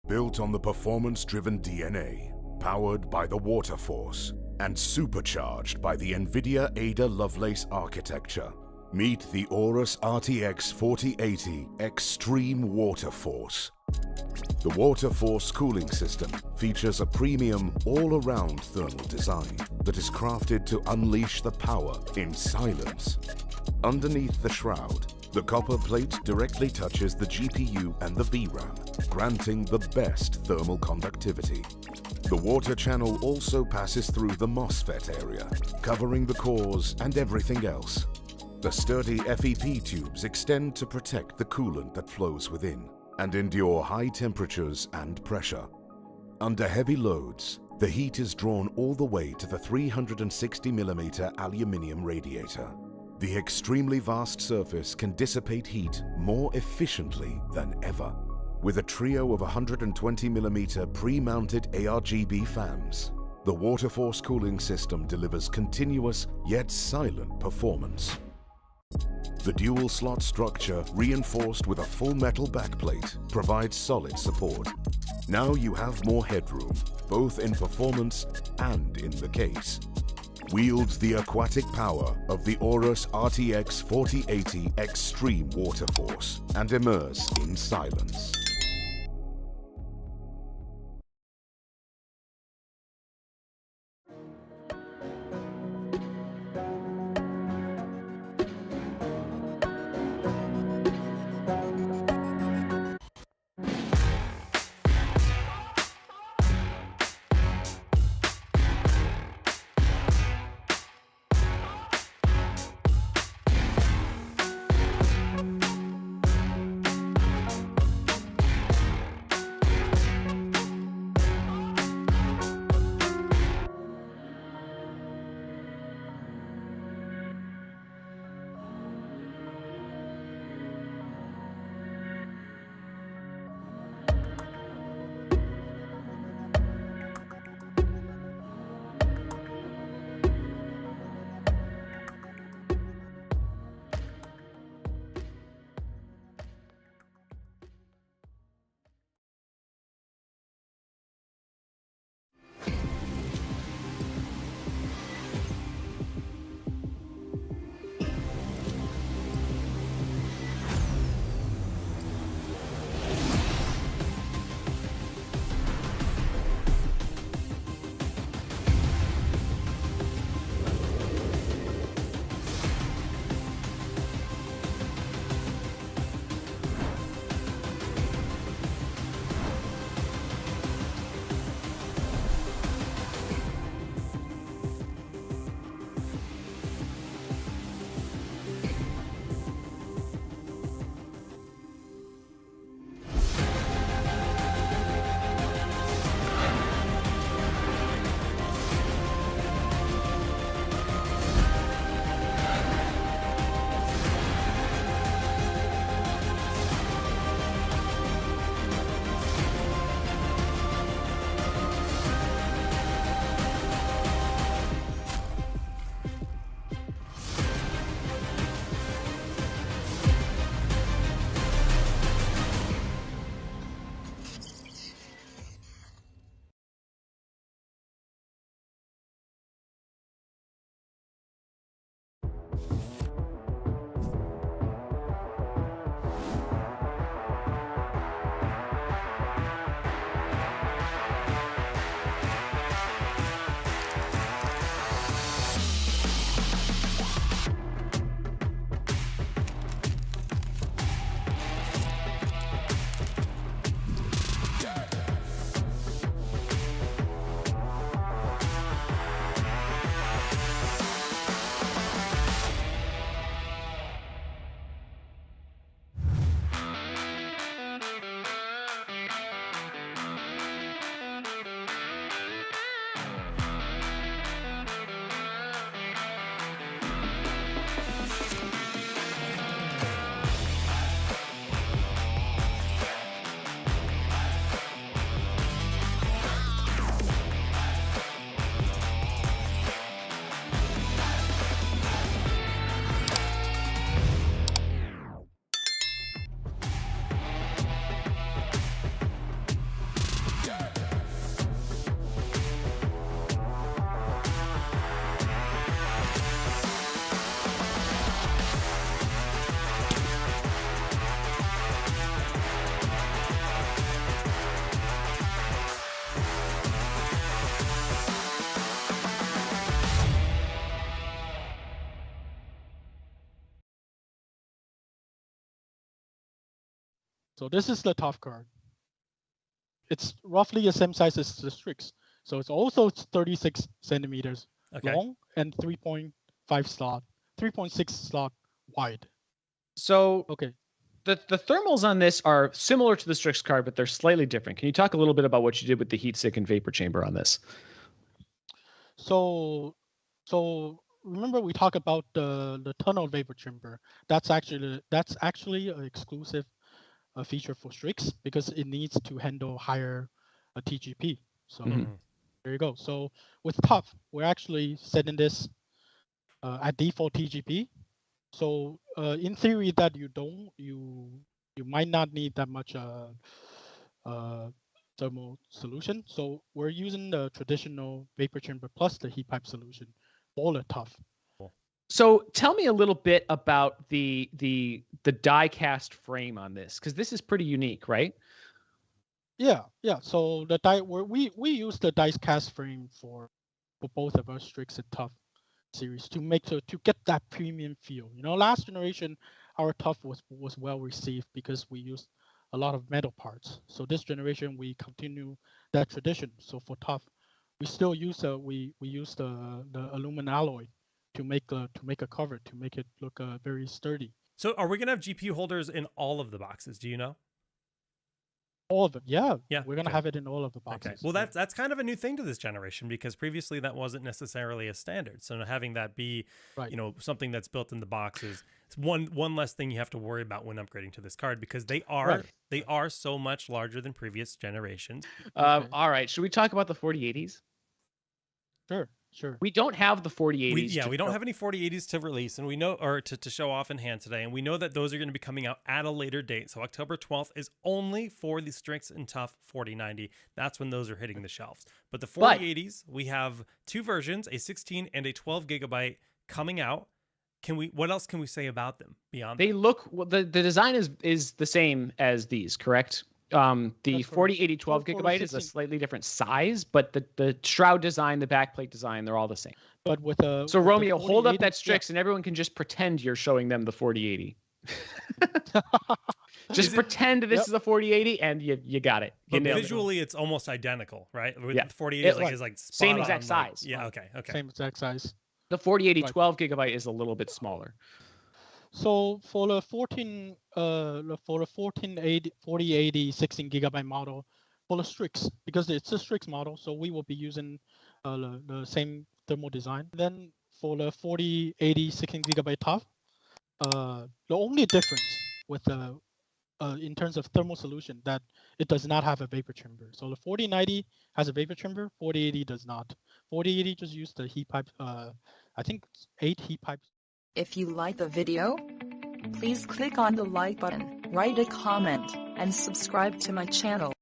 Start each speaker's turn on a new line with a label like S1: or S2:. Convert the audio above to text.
S1: Built on the performance-driven DNA, powered by the WaterForce, and supercharged by the NVIDIA Ada Lovelace architecture, meet the AORUS RTX 4080 XTREME WATERFORCE. The WaterForce cooling system features a premium all-around thermal design that is crafted to unleash the power in silence. Underneath the shroud, the copper plate directly touches the GPU and the VRAM, granting the best thermal conductivity. The water channel also passes through the MOSFET area, covering the cores and everything else. The sturdy FEP tubes extend to protect the coolant that flows within and endure high temperatures and pressure. Under heavy loads, the heat is drawn all the way to the 360mm aluminium radiator. The extremely vast surface can dissipate heat more efficiently than ever. With a trio of 120mm pre-mounted ARGB fans, the WaterForce cooling system delivers continuous yet silent performance. The dual-slot structure, reinforced with a full metal backplate, provides solid support. Now you have more headroom, both in performance and in the case. Wield the aquatic power of the AORUS RTX 4080 XTREME WATERFORCE and immerse in silence.
S2: So this is the TUF card. It's roughly the same size as the Strix. So it's also 36 centimeters long and 3.6 slot wide.
S3: So
S2: okay,
S3: the thermals on this are similar to the Strix card, but they're slightly different. Can you talk a little bit about what you did with the heatsink and vapor chamber on this?
S2: So remember we talked about the tunnel vapor chamber. That's actually an exclusive feature for Strix because it needs to handle higher TGP. So there you go. So with TUF, we're actually setting this at default TGP. So in theory, that you might not need that much thermal solution. So we're using the traditional vapor chamber plus the heat pipe solution for the TUF.
S3: So tell me a little bit about the die cast frame on this, because this is pretty unique, right?
S2: Yeah. So the we use the die cast frame for both of our Strix and TUF series to get that premium feel. Last generation our TUF was well received because we used a lot of metal parts. So this generation we continue that tradition. So for TUF, we still use we use the aluminum alloy to make a cover to make it look very sturdy.
S4: So are we gonna have GPU holders in all of the boxes? Do you know?
S2: All of them, yeah. We're gonna
S4: okay.
S2: have it in all of the boxes.
S4: Okay. Well, that's kind of a new thing to this generation because previously that wasn't necessarily a standard. So having that be, something that's built in the boxes, it's one less thing you have to worry about when upgrading to this card because they are so much larger than previous generations.
S3: All right. Should we talk about the 4080s?
S2: Sure.
S3: We don't have the 4080s.
S4: We don't have any 4080s to release, and we know, or to show off in hand today, and we know that those are going to be coming out at a later date. So October 12th is only for the Strix and TUF 4090. That's when those are hitting the shelves. But the 4080s, we have two versions, a 16 and a 12 gigabyte coming out. What else can we say about them beyond?
S3: They look. Well, the design is the same as these, correct? The 4080 12 gigabyte is a slightly different size, but the shroud design, the backplate design, they're all the same.
S2: But with
S3: so Romeo, hold up that Strix, and everyone can just pretend you're showing them the 4080. Just pretend this is a 4080, and you got it.
S4: But visually, it's almost identical, right?
S3: Yeah.
S4: The 4080 is like
S3: same exact size.
S4: Okay.
S2: Same exact size.
S3: The 4080 12 gigabyte is a little bit smaller.
S2: So for the 4080 16 gigabyte model for the Strix, because it's a Strix model, so we will be using the same thermal design. Then for the 4080 16 gigabyte TUF, the only difference with the in terms of thermal solution that it does not have a vapor chamber. So the 4090 has a vapor chamber, 4080 does not. 4080 just use the heat pipe. I think 8 heat pipes.
S5: If you like the video, please click on the like button, write a comment, and subscribe to my channel.